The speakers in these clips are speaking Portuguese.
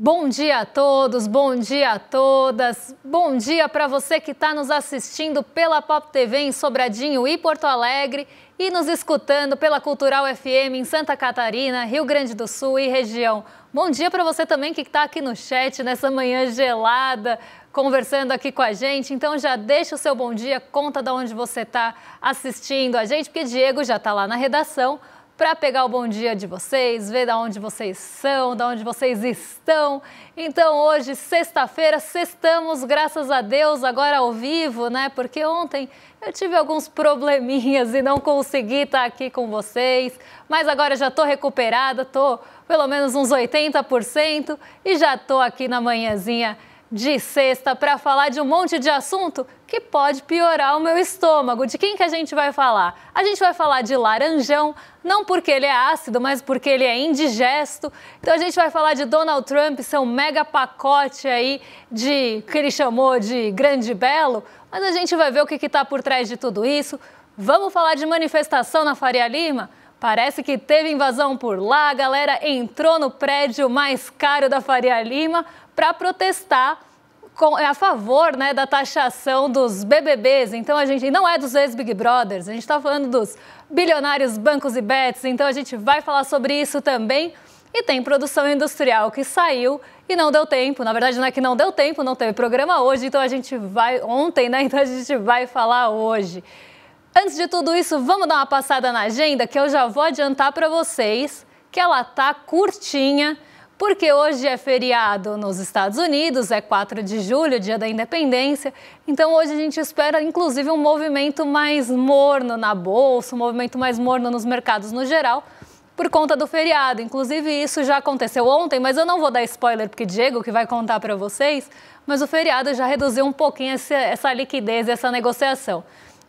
Bom dia a todos, bom dia a todas, bom dia para você que está nos assistindo pela Pop TV em Sobradinho e Porto Alegre e nos escutando pela Cultural FM em Santa Catarina, Rio Grande do Sul e região. Bom dia para você também que está aqui no chat nessa manhã gelada, conversando aqui com a gente. Então já deixa o seu bom dia, conta de onde você está assistindo a gente, porque Diego já está lá na redação para pegar o bom dia de vocês, ver de onde vocês são, de onde vocês estão. Então hoje, sexta-feira, sextamos, graças a Deus, agora ao vivo, né? Porque ontem eu tive alguns probleminhas e não consegui estar aqui com vocês, mas agora já estou recuperada, estou pelo menos uns 80% e já estou aqui na manhãzinha de sexta para falar de um monte de assunto que pode piorar o meu estômago. De quem que a gente vai falar? A gente vai falar de laranjão, não porque ele é ácido, mas porque ele é indigesto. Então a gente vai falar de Donald Trump, seu mega pacote aí de que ele chamou de grande belo, mas a gente vai ver o que está por trás de tudo isso. Vamos falar de manifestação na Faria Lima? Parece que teve invasão por lá, a galera entrou no prédio mais caro da Faria Lima para protestar a favor, né, da taxação dos BBBs. Então a gente não é dos ex-Big Brothers, a gente está falando dos bilionários bancos e bets, então a gente vai falar sobre isso também. E tem produção industrial que saiu e não deu tempo, na verdade não é que não deu tempo, não teve programa hoje, então a gente vai, ontem, né, então a gente vai falar hoje. Antes de tudo isso, vamos dar uma passada na agenda, que eu já vou adiantar para vocês que ela tá curtinha, porque hoje é feriado nos Estados Unidos, é 4 de julho, dia da independência, então hoje a gente espera inclusive um movimento mais morno na bolsa, um movimento mais morno nos mercados no geral, por conta do feriado. Inclusive isso já aconteceu ontem, mas eu não vou dar spoiler porque Diego que vai contar para vocês, mas o feriado já reduziu um pouquinho essa liquidez, essa negociação.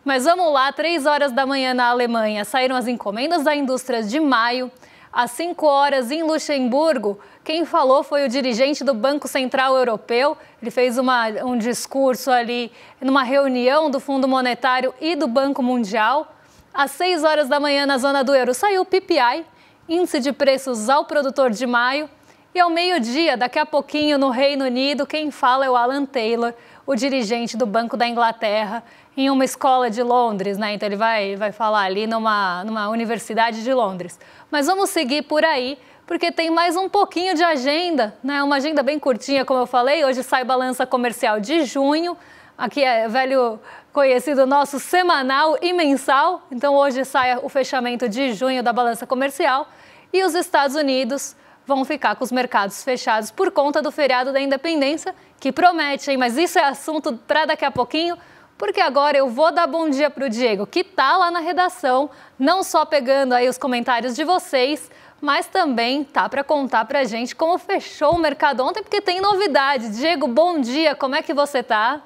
Mas vamos lá, 3 horas da manhã na Alemanha saíram as encomendas da indústria de maio. Às 5 horas em Luxemburgo, quem falou foi o dirigente do Banco Central Europeu. Ele fez um discurso ali numa reunião do Fundo Monetário e do Banco Mundial. Às 6 horas da manhã na zona do euro saiu o PPI, índice de preços ao produtor de maio. E ao meio-dia, daqui a pouquinho no Reino Unido, quem fala é o Alan Taylor, o dirigente do Banco da Inglaterra, em uma escola de Londres, né? Então ele vai falar ali numa universidade de Londres. Mas vamos seguir por aí, porque tem mais um pouquinho de agenda, né? Uma agenda bem curtinha, como eu falei. Hoje sai balança comercial de junho, aqui é velho conhecido nosso semanal e mensal. Então hoje sai o fechamento de junho da balança comercial e os Estados Unidos vão ficar com os mercados fechados por conta do feriado da independência, que promete, hein? Mas isso é assunto para daqui a pouquinho, porque agora eu vou dar bom dia para o Diego, que está lá na redação, não só pegando aí os comentários de vocês, mas também tá para contar para a gente como fechou o mercado ontem, porque tem novidade. Diego, bom dia, como é que você tá?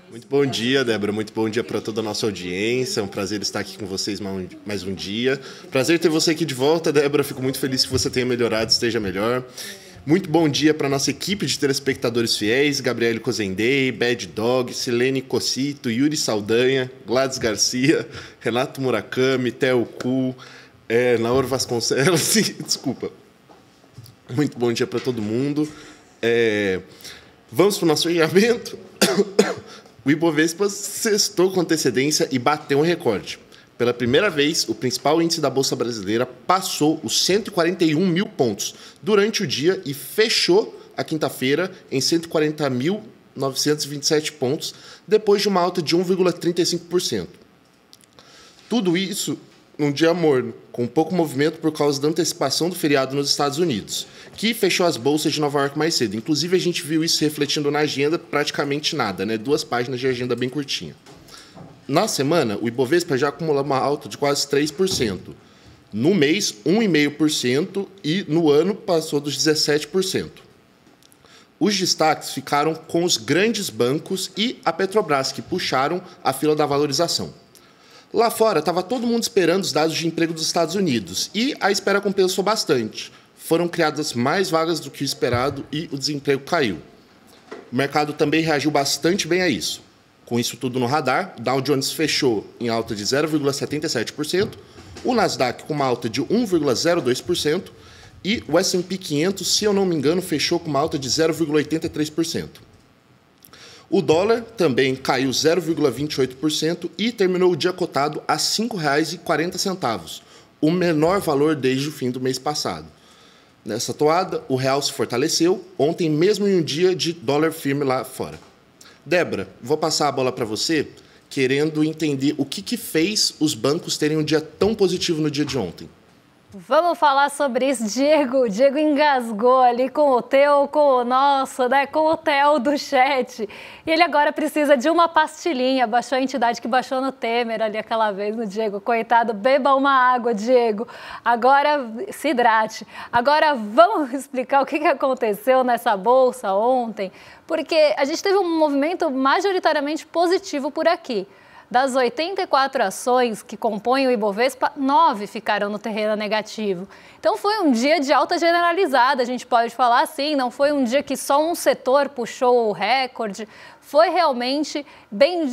Muito bom dia, Débora. Muito bom dia para toda a nossa audiência. É um prazer estar aqui com vocês mais um dia. Prazer ter você aqui de volta, Débora. Fico muito feliz que você tenha melhorado, esteja melhor. Muito bom dia para a nossa equipe de telespectadores fiéis, Gabriele Cozendei, Bad Dog, Silene Cocito, Yuri Saldanha, Gladys Garcia, Renato Murakami, Theo Ku, Naor Vasconcelos, desculpa. Muito bom dia para todo mundo. Vamos para o nosso alinhamento. O Ibovespa sextou com antecedência e bateu um recorde. Pela primeira vez, o principal índice da Bolsa Brasileira passou os 141 mil pontos durante o dia e fechou a quinta-feira em 140.927 pontos, depois de uma alta de 1,35%. Tudo isso num dia morno, com pouco movimento por causa da antecipação do feriado nos Estados Unidos, que fechou as bolsas de Nova York mais cedo. Inclusive, a gente viu isso refletindo na agenda, praticamente nada, né? 2 páginas de agenda bem curtinha. Na semana, o Ibovespa já acumulou uma alta de quase 3%. No mês, 1,5% e no ano passou dos 17%. Os destaques ficaram com os grandes bancos e a Petrobras, que puxaram a fila da valorização. Lá fora, estava todo mundo esperando os dados de emprego dos Estados Unidos e a espera compensou bastante. Foram criadas mais vagas do que o esperado e o desemprego caiu. O mercado também reagiu bastante bem a isso. Com isso tudo no radar, Dow Jones fechou em alta de 0,77%, o Nasdaq com uma alta de 1,02% E o S&P 500, se eu não me engano, fechou com uma alta de 0,83%. O dólar também caiu 0,28% e terminou o dia cotado a R$ 5,40, o menor valor desde o fim do mês passado. Nessa toada, o real se fortaleceu, ontem mesmo em um dia de dólar firme lá fora. Débora, vou passar a bola para você, querendo entender o que fez os bancos terem um dia tão positivo no dia de ontem. Vamos falar sobre isso, Diego. O Diego engasgou ali com o teu, com o nosso, né? Com o Theo do chat. E ele agora precisa de uma pastilhinha. Baixou a entidade que baixou no Temer ali aquela vez no Diego. Coitado, beba uma água, Diego. Agora se hidrate. Agora vamos explicar o que aconteceu nessa bolsa ontem, porque a gente teve um movimento majoritariamente positivo por aqui. Das 84 ações que compõem o Ibovespa, 9 ficaram no terreno negativo. Então foi um dia de alta generalizada, a gente pode falar assim, não foi um dia que só um setor puxou o recorde, foi realmente bem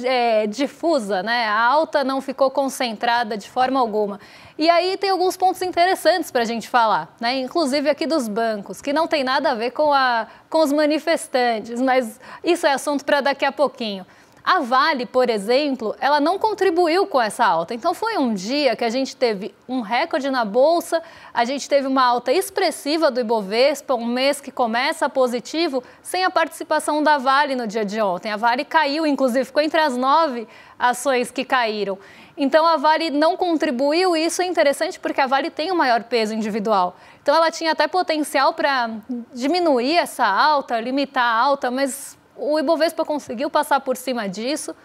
difusa, né? A alta não ficou concentrada de forma alguma. E aí tem alguns pontos interessantes para a gente falar, né? Inclusive aqui dos bancos, que não tem nada a ver com os manifestantes, mas isso é assunto para daqui a pouquinho. A Vale, por exemplo, ela não contribuiu com essa alta. Então foi um dia que a gente teve um recorde na Bolsa, a gente teve uma alta expressiva do Ibovespa, um mês que começa positivo, sem a participação da Vale no dia de ontem. A Vale caiu, inclusive ficou entre as 9 ações que caíram. Então a Vale não contribuiu e isso é interessante porque a Vale tem o maior peso individual. Então ela tinha até potencial para diminuir essa alta, limitar a alta, mas o Ibovespa conseguiu passar por cima disso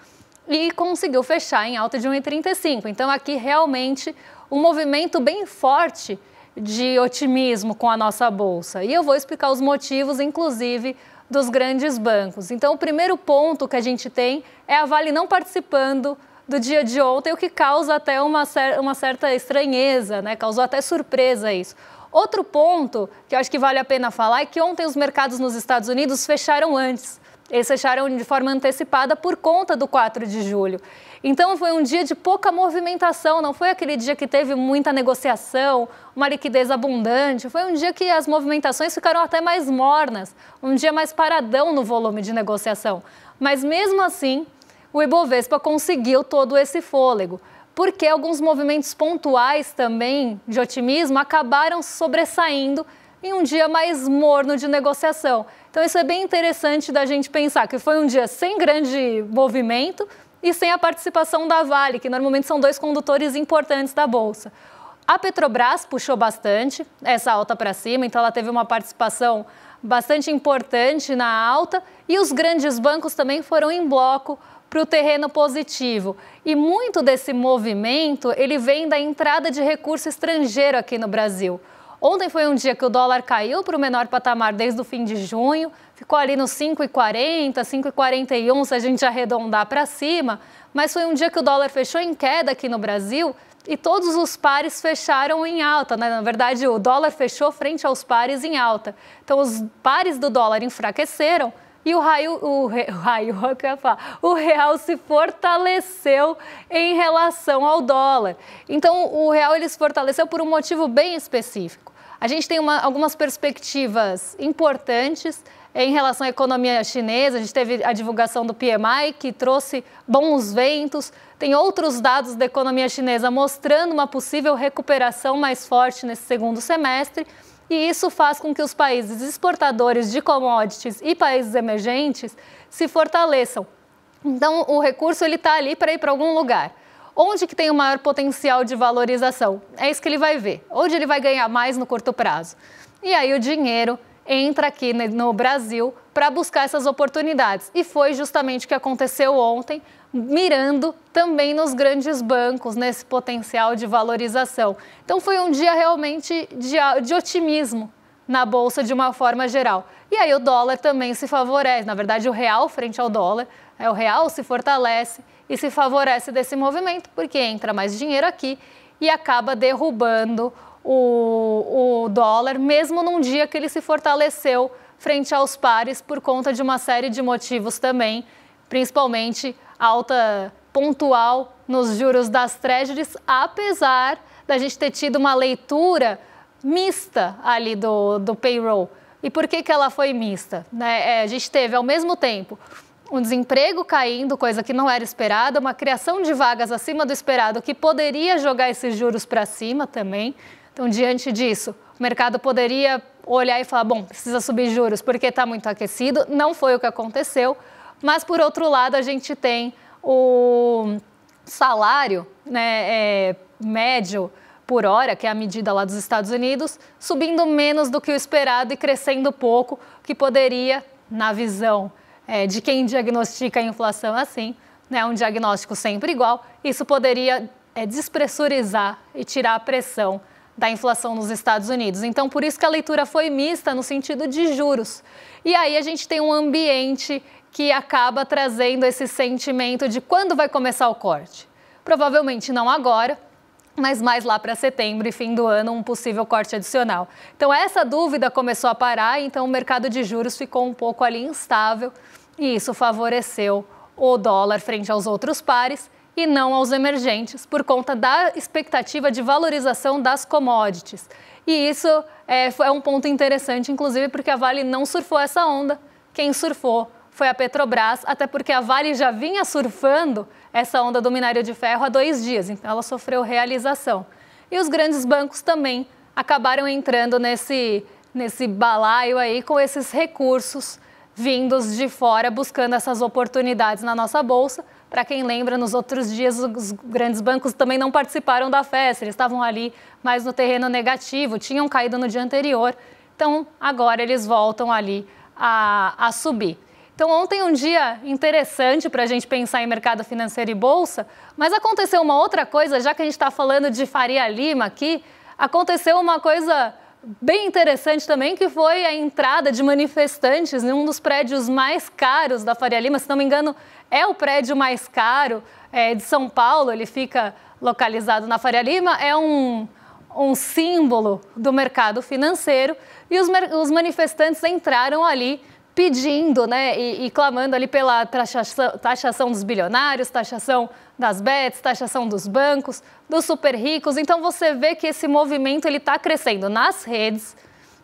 e conseguiu fechar em alta de 1,35. Então, aqui realmente um movimento bem forte de otimismo com a nossa Bolsa. E eu vou explicar os motivos, inclusive, dos grandes bancos. Então, o primeiro ponto que a gente tem é a Vale não participando do dia de ontem, o que causa até uma certa estranheza, né? Causou até surpresa isso. Outro ponto que eu acho que vale a pena falar é que ontem os mercados nos Estados Unidos fecharam antes. Eles fecharam de forma antecipada por conta do 4 de julho. Então, foi um dia de pouca movimentação, não foi aquele dia que teve muita negociação, uma liquidez abundante. Foi um dia que as movimentações ficaram até mais mornas, um dia mais paradão no volume de negociação. Mas, mesmo assim, o Ibovespa conseguiu todo esse fôlego, porque alguns movimentos pontuais também de otimismo acabaram sobressaindo em um dia mais morno de negociação. Então, isso é bem interessante da gente pensar que foi um dia sem grande movimento e sem a participação da Vale, que normalmente são dois condutores importantes da Bolsa. A Petrobras puxou bastante essa alta para cima, então ela teve uma participação bastante importante na alta e os grandes bancos também foram em bloco para o terreno positivo. E muito desse movimento, ele vem da entrada de recurso estrangeiro aqui no Brasil. Ontem foi um dia que o dólar caiu para o menor patamar desde o fim de junho, ficou ali nos 5,40, 5,41 se a gente arredondar para cima, mas foi um dia que o dólar fechou em queda aqui no Brasil e todos os pares fecharam em alta, né? Na verdade, o dólar fechou frente aos pares em alta. Então, os pares do dólar enfraqueceram e o real se fortaleceu em relação ao dólar. Então, o real ele se fortaleceu por um motivo bem específico. A gente tem algumas perspectivas importantes em relação à economia chinesa. A gente teve a divulgação do PMI, que trouxe bons ventos. Tem outros dados da economia chinesa mostrando uma possível recuperação mais forte nesse segundo semestre. E isso faz com que os países exportadores de commodities e países emergentes se fortaleçam. Então, o recurso está ali para ir para algum lugar. Onde que tem o maior potencial de valorização? É isso que ele vai ver. Onde ele vai ganhar mais no curto prazo. E aí o dinheiro entra aqui no Brasil para buscar essas oportunidades. E foi justamente o que aconteceu ontem, mirando também nos grandes bancos, nesse potencial de valorização. Então foi um dia realmente de otimismo na Bolsa de uma forma geral. E aí o dólar também se favorece, na verdade o real frente ao dólar, o real se fortalece e se favorece desse movimento, porque entra mais dinheiro aqui e acaba derrubando o dólar, mesmo num dia que ele se fortaleceu frente aos pares por conta de uma série de motivos também, principalmente alta pontual nos juros das Treasuries, apesar da gente ter tido uma leitura mista ali do payroll. E por que ela foi mista? A gente teve, ao mesmo tempo, um desemprego caindo, coisa que não era esperada, uma criação de vagas acima do esperado, que poderia jogar esses juros para cima também. Então, diante disso, o mercado poderia olhar e falar, bom, precisa subir juros porque está muito aquecido. Não foi o que aconteceu, mas, por outro lado, a gente tem o salário médio por hora, que é a medida lá dos Estados Unidos, subindo menos do que o esperado e crescendo pouco, que poderia, na visão de quem diagnostica a inflação assim, um diagnóstico sempre igual, isso poderia despressurizar e tirar a pressão da inflação nos Estados Unidos. Então, por isso que a leitura foi mista no sentido de juros. E aí a gente tem um ambiente que acaba trazendo esse sentimento de quando vai começar o corte. Provavelmente não agora, mas mais lá para setembro e fim do ano, um possível corte adicional. Então, essa dúvida começou a parar, então o mercado de juros ficou um pouco ali instável e isso favoreceu o dólar frente aos outros pares e não aos emergentes, por conta da expectativa de valorização das commodities. E isso é um ponto interessante, inclusive, porque a Vale não surfou essa onda. Quem surfou foi a Petrobras, até porque a Vale já vinha surfando essa onda do minério de ferro há 2 dias, então ela sofreu realização. E os grandes bancos também acabaram entrando nesse balaio aí com esses recursos vindos de fora, buscando essas oportunidades na nossa bolsa. Para quem lembra, nos outros dias os grandes bancos também não participaram da festa, eles estavam ali mais no terreno negativo, tinham caído no dia anterior, então agora eles voltam ali a subir. Então, ontem um dia interessante para a gente pensar em mercado financeiro e bolsa, mas aconteceu uma outra coisa, já que a gente está falando de Faria Lima aqui, aconteceu uma coisa bem interessante também, que foi a entrada de manifestantes em um dos prédios mais caros da Faria Lima, se não me engano, é o prédio mais caro de São Paulo, ele fica localizado na Faria Lima, é um símbolo do mercado financeiro, e os manifestantes entraram ali pedindo e clamando ali pela taxação dos bilionários, taxação das bets, taxação dos bancos, dos super ricos. Então você vê que esse movimento está crescendo nas redes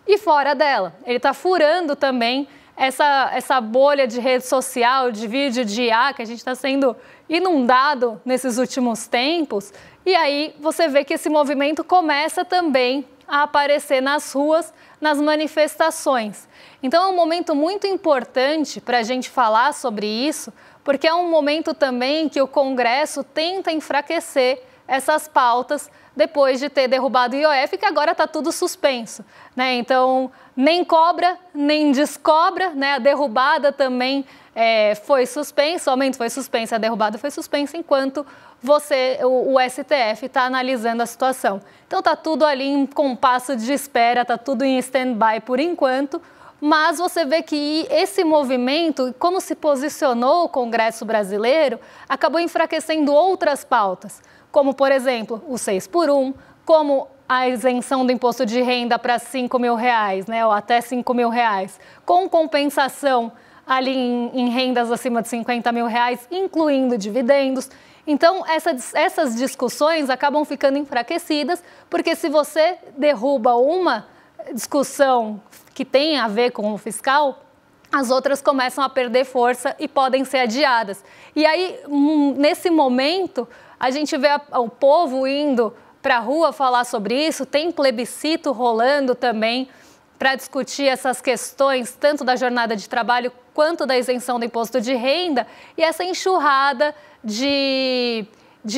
e fora dela. Ele está furando também essa bolha de rede social, de vídeo de IA, que a gente está sendo inundado nesses últimos tempos. E aí você vê que esse movimento começa também a aparecer nas ruas, nas manifestações. Então é um momento muito importante para a gente falar sobre isso, porque é um momento também que o Congresso tenta enfraquecer essas pautas depois de ter derrubado o IOF, que agora está tudo suspenso, Então, nem cobra, nem descobra, A derrubada também foi suspensa, o aumento foi suspenso, a derrubada foi suspensa, enquanto o STF está analisando a situação. Então, está tudo ali em compasso de espera, está tudo em stand-by por enquanto, mas você vê que esse movimento, como se posicionou o Congresso brasileiro, acabou enfraquecendo outras pautas, como, por exemplo, o 6x1, como a isenção do imposto de renda para R$5.000, ou até R$5.000, com compensação ali em rendas acima de R$50.000, incluindo dividendos. Então, essas discussões acabam ficando enfraquecidas, porque se você derruba uma discussão que tem a ver com o fiscal, as outras começam a perder força e podem ser adiadas. E aí, nesse momento, a gente vê o povo indo para a rua falar sobre isso, tem plebiscito rolando também para discutir essas questões, tanto da jornada de trabalho quanto da isenção do imposto de renda, e essa enxurrada de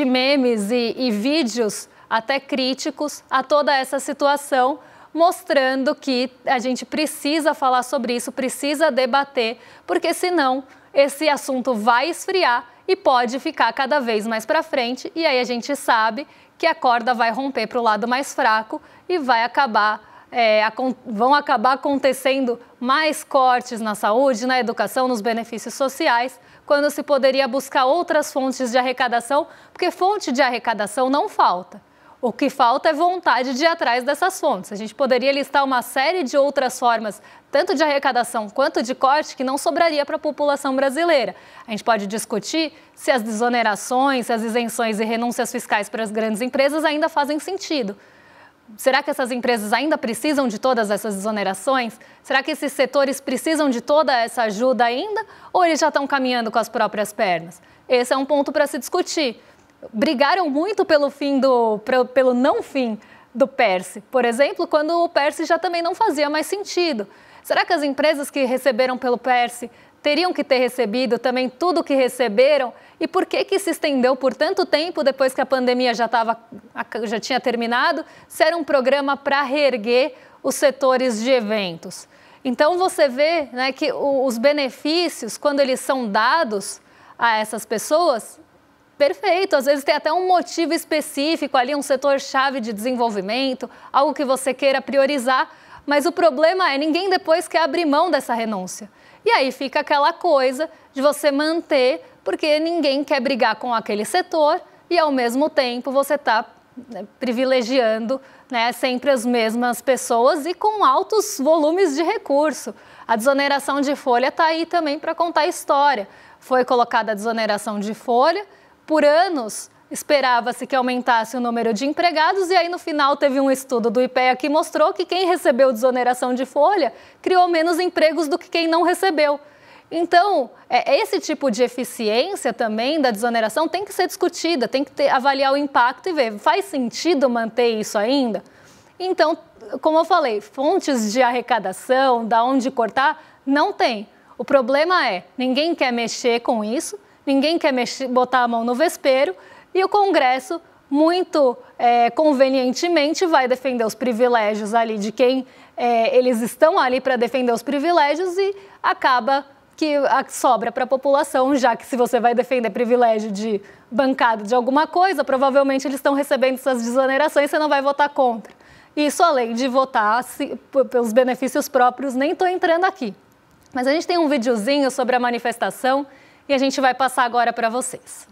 memes e vídeos até críticos a toda essa situação, mostrando que a gente precisa falar sobre isso, precisa debater, porque senão esse assunto vai esfriar e pode ficar cada vez mais para frente, e aí a gente sabe que a corda vai romper para o lado mais fraco e vão acabar acontecendo mais cortes na saúde, na educação, nos benefícios sociais, quando se poderia buscar outras fontes de arrecadação, porque fonte de arrecadação não falta. O que falta é vontade de ir atrás dessas fontes. A gente poderia listar uma série de outras formas, tanto de arrecadação quanto de corte, que não sobraria para a população brasileira. A gente pode discutir se as desonerações, se as isenções e renúncias fiscais para as grandes empresas ainda fazem sentido. Será que essas empresas ainda precisam de todas essas exonerações? Será que esses setores precisam de toda essa ajuda ainda? Ou eles já estão caminhando com as próprias pernas? Esse é um ponto para se discutir. Brigaram muito pelo não fim do PERSE, por exemplo, quando o PERSE já também não fazia mais sentido. Será que as empresas que receberam pelo PERSE teriam que ter recebido também tudo o que receberam? E por que se estendeu por tanto tempo depois que a pandemia já tinha terminado, se era um programa para reerguer os setores de eventos? Então você vê, né, que os benefícios, quando eles são dados a essas pessoas, perfeito, às vezes tem até um motivo específico ali, um setor-chave de desenvolvimento, algo que você queira priorizar, mas o problema é ninguém depois quer abrir mão dessa renúncia. E aí fica aquela coisa de você manter, porque ninguém quer brigar com aquele setor e, ao mesmo tempo, você está privilegiando, né, sempre as mesmas pessoas e com altos volumes de recurso. A desoneração de folha está aí também para contar a história. Foi colocada a desoneração de folha, por anos esperava-se que aumentasse o número de empregados e aí no final teve um estudo do IPEA que mostrou que quem recebeu desoneração de folha criou menos empregos do que quem não recebeu. Então, esse tipo de eficiência também da desoneração tem que ser discutida, tem que avaliar o impacto e ver, faz sentido manter isso ainda? Então, como eu falei, fontes de arrecadação, da onde cortar, não tem. O problema é, ninguém quer mexer com isso, ninguém quer botar a mão no vespeiro, e o Congresso, muito convenientemente, vai defender os privilégios ali de quem eles estão ali para defender os privilégios e acaba que sobra para a população, já que se você vai defender privilégio de bancada de alguma coisa, provavelmente eles estão recebendo essas desonerações e você não vai votar contra. Isso além de votar pelos benefícios próprios, nem estou entrando aqui. Mas a gente tem um videozinho sobre a manifestação e a gente vai passar agora para vocês.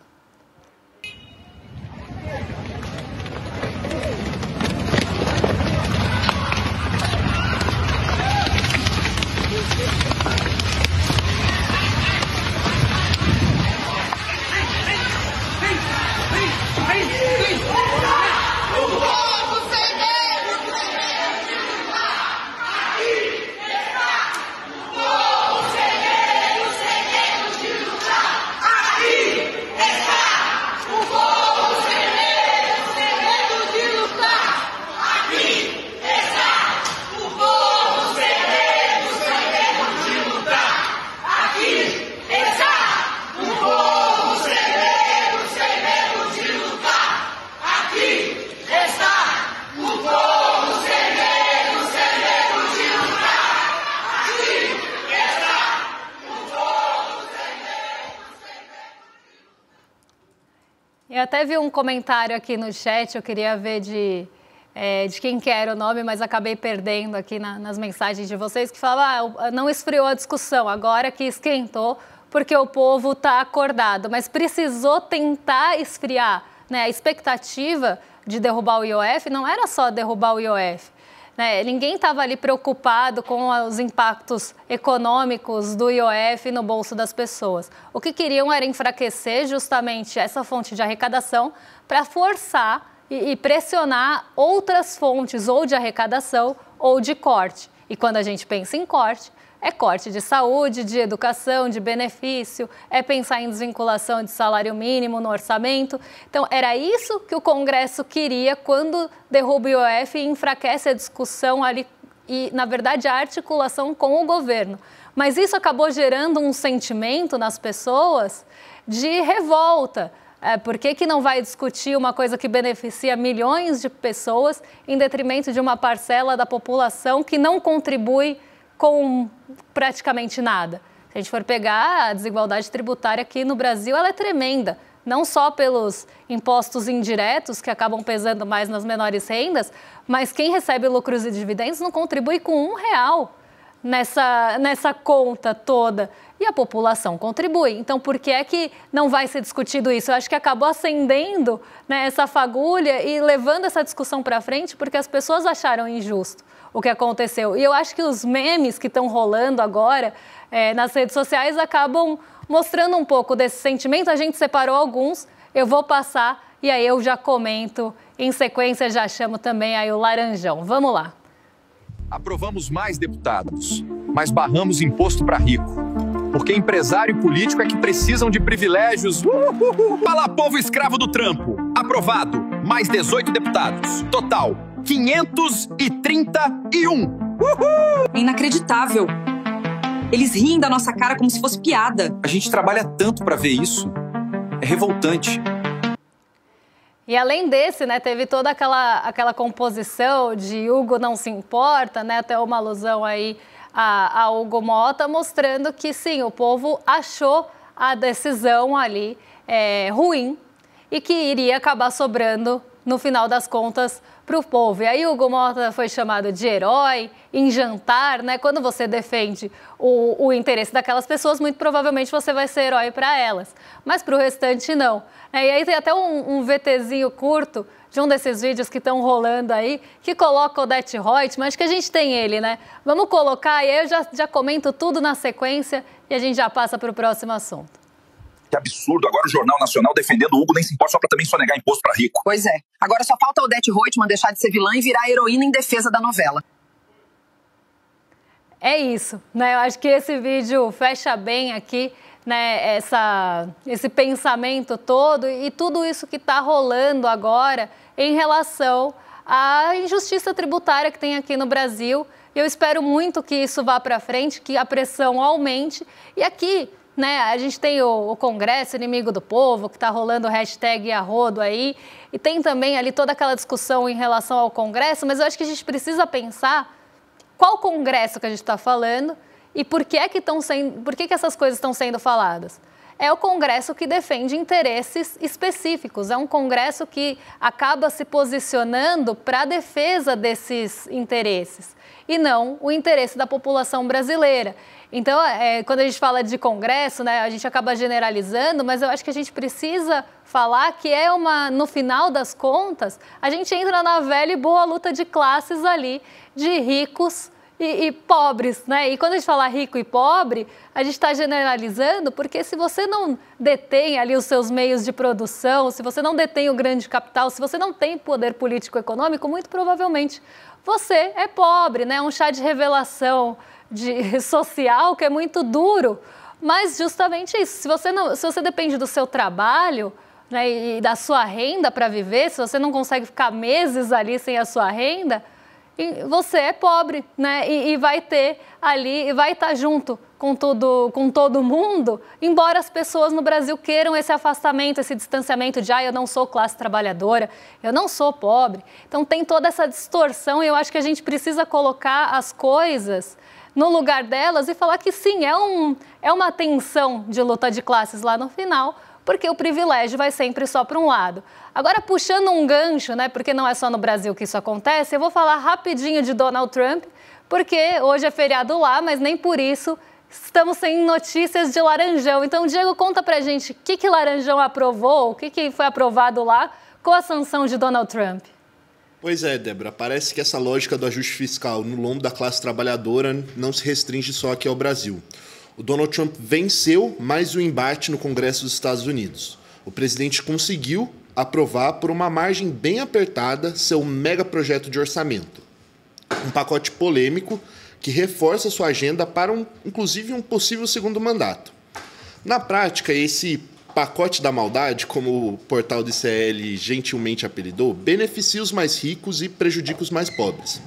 Eu até vi um comentário aqui no chat, eu queria ver de quem que era o nome, mas acabei perdendo aqui nas mensagens de vocês, que falava, não esfriou a discussão, agora que esquentou, porque o povo está acordado, mas precisou tentar esfriar, né? A expectativa de derrubar o IOF não era só derrubar o IOF, né? Ninguém estava ali preocupado com os impactos econômicos do IOF no bolso das pessoas. O que queriam era enfraquecer justamente essa fonte de arrecadação para forçar e pressionar outras fontes ou de arrecadação ou de corte. E quando a gente pensa em corte, é corte de saúde, de educação, de benefício, é pensar em desvinculação de salário mínimo no orçamento. Então, era isso que o Congresso queria quando derruba o IOF e enfraquece a discussão ali e, na verdade, a articulação com o governo. Mas isso acabou gerando um sentimento nas pessoas de revolta. Por que não vai discutir uma coisa que beneficia milhões de pessoas em detrimento de uma parcela da população que não contribui com praticamente nada? Se a gente for pegar a desigualdade tributária aqui no Brasil, ela é tremenda. Não só pelos impostos indiretos, que acabam pesando mais nas menores rendas, mas quem recebe lucros e dividendos não contribui com R$1 nessa conta toda. E a população contribui. Então, por que é que não vai ser discutido isso? Eu acho que acabou acendendo, né, essa fagulha e levando essa discussão para frente, porque as pessoas acharam injusto o que aconteceu. E eu acho que os memes que estão rolando agora nas redes sociais acabam mostrando um pouco desse sentimento. A gente separou alguns, eu vou passar E aí eu já comento, em sequência já chamo também aí o Laranjão. Vamos lá. Aprovamos mais deputados, mas barramos imposto para rico. Porque empresário e político é que precisam de privilégios. Fala, povo escravo do trampo. Aprovado. Mais 18 deputados. Total, 531. É inacreditável. Eles riem da nossa cara como se fosse piada. A gente trabalha tanto para ver isso. É revoltante. E além desse, né, teve toda aquela composição de Hugo não se importa, né, até uma alusão aí a Hugo Mota, mostrando que sim, o povo achou a decisão ali ruim e que iria acabar sobrando, no final das contas, para o povo. E aí o Hugo Mota foi chamado de herói em jantar, né? Quando você defende o interesse daquelas pessoas, muito provavelmente você vai ser herói para elas, mas para o restante não. E aí tem até um VTzinho curto de um desses vídeos que estão rolando aí, que coloca o Odete Roitman, acho que a gente tem ele, né? Vamos colocar e aí eu já comento tudo na sequência e a gente já passa para o próximo assunto. Que absurdo, agora o Jornal Nacional defendendo o Hugo nem se importa só pra também sonegar imposto pra rico. Pois é, agora só falta a Odete Roitman deixar de ser vilã e virar heroína em defesa da novela. É isso, né? Eu acho que esse vídeo fecha bem aqui, né, esse pensamento todo e tudo isso que está rolando agora em relação à injustiça tributária que tem aqui no Brasil. Eu espero muito que isso vá para frente, que a pressão aumente e aqui, né, a gente tem o Congresso Inimigo do Povo, que está rolando o hashtag @arrodo aí, e tem também ali toda aquela discussão em relação ao Congresso, mas eu acho que a gente precisa pensar qual Congresso que a gente está falando e por que essas coisas estão sendo faladas. É o Congresso que defende interesses específicos, é um Congresso que acaba se posicionando para a defesa desses interesses e não o interesse da população brasileira. Então, quando a gente fala de Congresso, né, a gente acaba generalizando, mas eu acho que a gente precisa falar que no final das contas, a gente entra na velha e boa luta de classes ali, de ricos e pobres, né? E quando a gente fala rico e pobre, a gente está generalizando, porque se você não detém ali os seus meios de produção, se você não detém o grande capital, se você não tem poder político-econômico, muito provavelmente você é pobre, né? Um chá de revelação social que é muito duro, mas justamente isso, se você depende do seu trabalho, né, e da sua renda para viver, se você não consegue ficar meses ali sem a sua renda, você é pobre, né, e vai ter ali, e vai estar junto com todo mundo, embora as pessoas no Brasil queiram esse afastamento, esse distanciamento de eu não sou classe trabalhadora, eu não sou pobre. Então tem toda essa distorção e eu acho que a gente precisa colocar as coisas no lugar delas e falar que sim, é uma tensão de luta de classes lá no final, porque o privilégio vai sempre só para um lado. Agora, puxando um gancho, né, porque não é só no Brasil que isso acontece, eu vou falar rapidinho de Donald Trump, porque hoje é feriado lá, mas nem por isso estamos sem notícias de Laranjão. Então, Diego, conta pra gente o que Laranjão aprovou, o que foi aprovado lá com a sanção de Donald Trump. Pois é, Débora, parece que essa lógica do ajuste fiscal no lombo da classe trabalhadora não se restringe só aqui ao Brasil. O Donald Trump venceu mais um embate no Congresso dos Estados Unidos. O presidente conseguiu aprovar por uma margem bem apertada seu mega projeto de orçamento. Um pacote polêmico que reforça sua agenda para, inclusive, um possível segundo mandato. Na prática, esse pacote da maldade, como o portal do ICL gentilmente apelidou, beneficia os mais ricos e prejudica os mais pobres.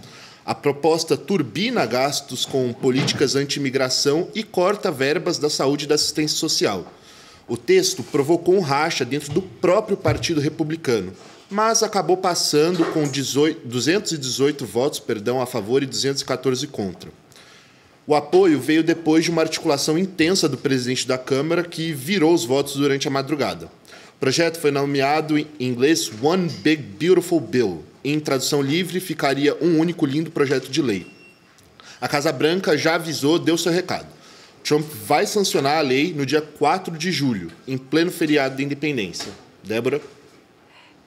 A proposta turbina gastos com políticas anti-imigração e corta verbas da saúde e da assistência social. O texto provocou um racha dentro do próprio Partido Republicano, mas acabou passando com 218 votos a favor e 214 contra. O apoio veio depois de uma articulação intensa do presidente da Câmara, que virou os votos durante a madrugada. O projeto foi nomeado em inglês One Big Beautiful Bill. Em tradução livre, ficaria um único lindo projeto de lei. A Casa Branca já avisou, deu seu recado. Trump vai sancionar a lei no dia 4 de julho, em pleno feriado da Independência. Débora?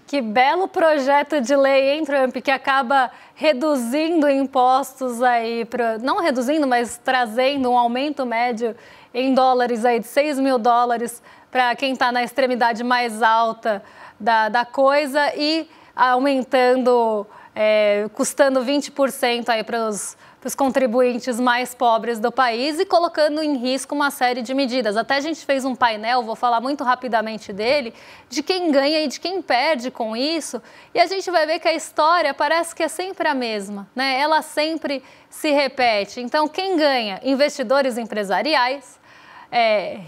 Que belo projeto de lei, hein, Trump, que acaba reduzindo impostos aí, não reduzindo, mas trazendo um aumento médio em dólares aí de $6 mil para quem está na extremidade mais alta da coisa e aumentando, custando 20% aí para os contribuintes mais pobres do país e colocando em risco uma série de medidas. Até a gente fez um painel, vou falar muito rapidamente dele, de quem ganha e de quem perde com isso, e a gente vai ver que a história parece que é sempre a mesma, né? Ela sempre se repete. Então, quem ganha? Investidores empresariais,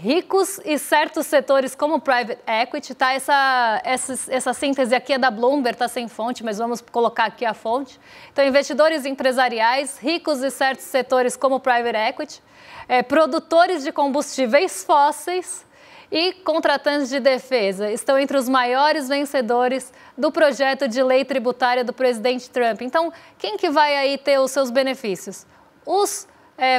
ricos e certos setores como private equity, tá? Essa síntese aqui é da Bloomberg, tá sem fonte, mas vamos colocar aqui a fonte. Então, investidores empresariais, ricos e certos setores como private equity, produtores de combustíveis fósseis e contratantes de defesa estão entre os maiores vencedores do projeto de lei tributária do presidente Trump. Então, quem que vai aí ter os seus benefícios? Os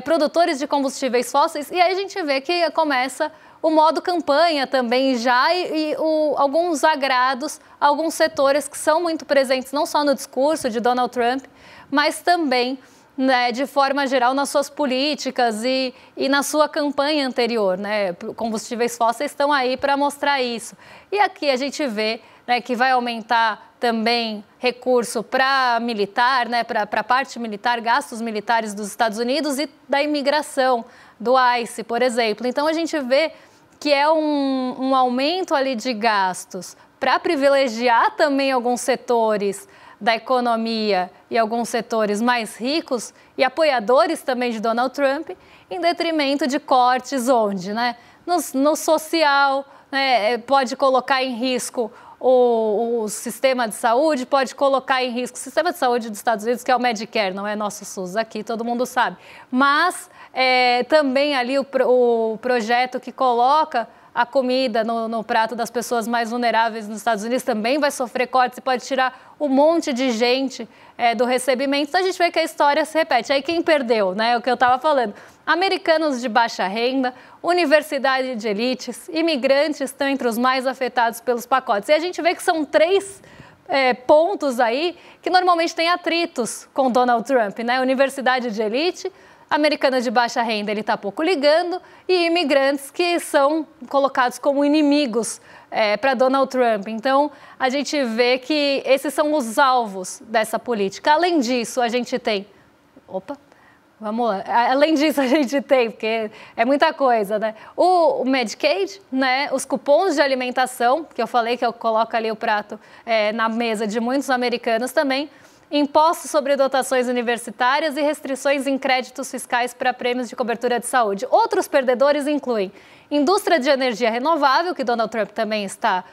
produtores de combustíveis fósseis, e aí a gente vê que começa o modo campanha também já e alguns agrados a alguns setores que são muito presentes não só no discurso de Donald Trump, mas também, né, de forma geral nas suas políticas e na sua campanha anterior, né? Combustíveis fósseis estão aí para mostrar isso. E aqui a gente vê, né, que vai aumentar também recurso para militar, né, para a parte militar, gastos militares dos Estados Unidos e da imigração, do ICE, por exemplo. Então, a gente vê que é um aumento ali de gastos para privilegiar também alguns setores da economia e alguns setores mais ricos e apoiadores também de Donald Trump, em detrimento de cortes onde, né, no social, né, pode colocar em risco o sistema de saúde, pode colocar em risco o sistema de saúde dos Estados Unidos, que é o Medicare, não é nosso SUS aqui, todo mundo sabe. Mas também ali o projeto que coloca a comida no prato das pessoas mais vulneráveis nos Estados Unidos também vai sofrer cortes e pode tirar um monte de gente do recebimento. Então a gente vê que a história se repete. Aí quem perdeu, né? O que eu estava falando. Americanos de baixa renda, universidade de elites, imigrantes estão entre os mais afetados pelos pacotes. E a gente vê que são 3 pontos aí que normalmente têm atritos com Donald Trump, né? Universidade de elite, americanos de baixa renda, ele está pouco ligando, e imigrantes que são colocados como inimigos para Donald Trump. Então, a gente vê que esses são os alvos dessa política. Além disso, a gente tem... Vamos lá. Além disso, a gente tem, porque é muita coisa, né? O Medicaid, né? Os cupons de alimentação, que eu falei que eu coloco ali o prato na mesa de muitos americanos também, impostos sobre dotações universitárias e restrições em créditos fiscais para prêmios de cobertura de saúde. Outros perdedores incluem indústria de energia renovável, que Donald Trump também está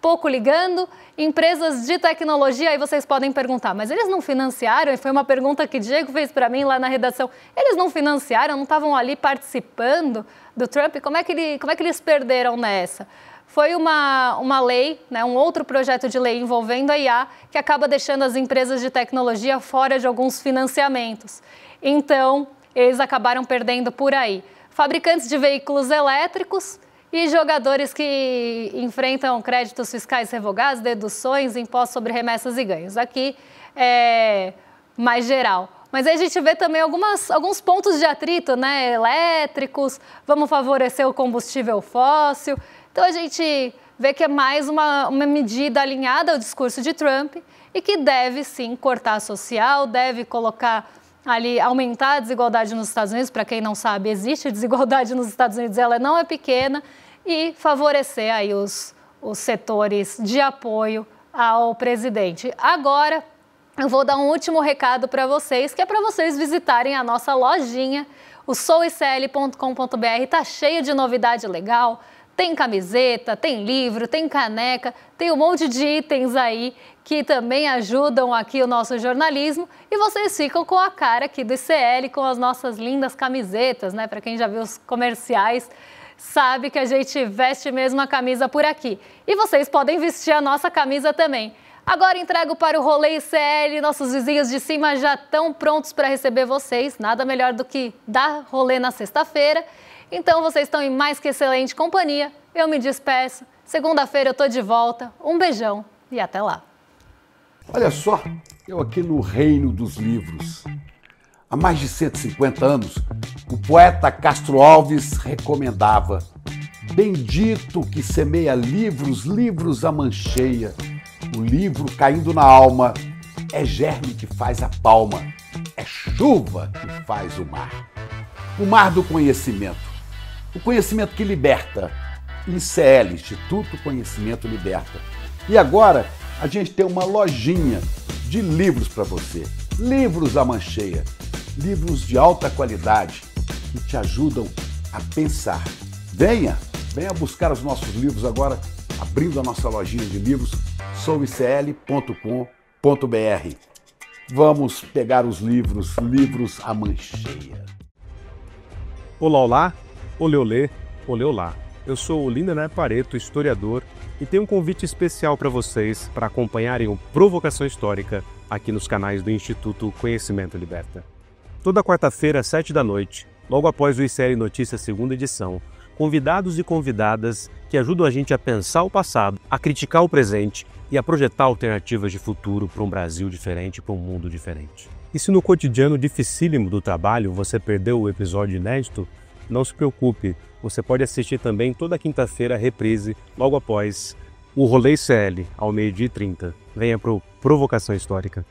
pouco ligando, empresas de tecnologia, aí vocês podem perguntar, mas eles não financiaram? E foi uma pergunta que Diego fez para mim lá na redação. Eles não financiaram, não estavam ali participando do Trump? Como é que eles perderam nessa? Foi uma lei, né, um outro projeto de lei envolvendo a IA, que acaba deixando as empresas de tecnologia fora de alguns financiamentos. Então, eles acabaram perdendo por aí. Fabricantes de veículos elétricos e jogadores que enfrentam créditos fiscais revogados, deduções, impostos sobre remessas e ganhos. Aqui é mais geral. Mas aí a gente vê também alguns pontos de atrito, né? Elétricos, vamos favorecer o combustível fóssil. Então a gente vê que é mais uma medida alinhada ao discurso de Trump e que deve sim cortar social, deve colocar ali, aumentar a desigualdade nos Estados Unidos. Para quem não sabe, existe desigualdade nos Estados Unidos, ela não é pequena, e favorecer aí os setores de apoio ao presidente. Agora, eu vou dar um último recado para vocês, que é para vocês visitarem a nossa lojinha, o souicl.com.br. Está cheio de novidade legal, tem camiseta, tem livro, tem caneca, tem um monte de itens aí que também ajudam aqui o nosso jornalismo, e vocês ficam com a cara aqui do ICL, com as nossas lindas camisetas, né? Para quem já viu os comerciais, sabe que a gente veste mesmo a camisa por aqui. E vocês podem vestir a nossa camisa também. Agora entrego para o Rolê ICL, nossos vizinhos de cima já estão prontos para receber vocês. Nada melhor do que dar rolê na sexta-feira. Então vocês estão em mais que excelente companhia. Eu me despeço. Segunda-feira eu tô de volta. Um beijão e até lá. Olha só, eu aqui no reino dos livros. Há mais de 150 anos, o poeta Castro Alves recomendava: Bendito que semeia livros, livros a mancheia. O livro caindo na alma é germe que faz a palma, é chuva que faz o mar. O mar do conhecimento, o conhecimento que liberta. ICL, Instituto Conhecimento Liberta. E agora a gente tem uma lojinha de livros para você. Livros à mancheia, livros de alta qualidade que te ajudam a pensar. Venha buscar os nossos livros agora, abrindo a nossa lojinha de livros, souicl.com.br. Vamos pegar os livros à mancheia. Olá, olá, olê, olê, olê, olá. Eu sou o Lindener Pareto, historiador, e tenho um convite especial para vocês para acompanharem o Provocação Histórica aqui nos canais do Instituto Conhecimento Liberta. Toda quarta-feira, às 7h, logo após o ICL Notícias segunda edição, convidados e convidadas que ajudam a gente a pensar o passado, a criticar o presente e a projetar alternativas de futuro para um Brasil diferente, para um mundo diferente. E se no cotidiano dificílimo do trabalho você perdeu o episódio inédito, não se preocupe, você pode assistir também toda quinta-feira a reprise, logo após o Rolê ICL, ao 12h30. Venha para o Provocação Histórica.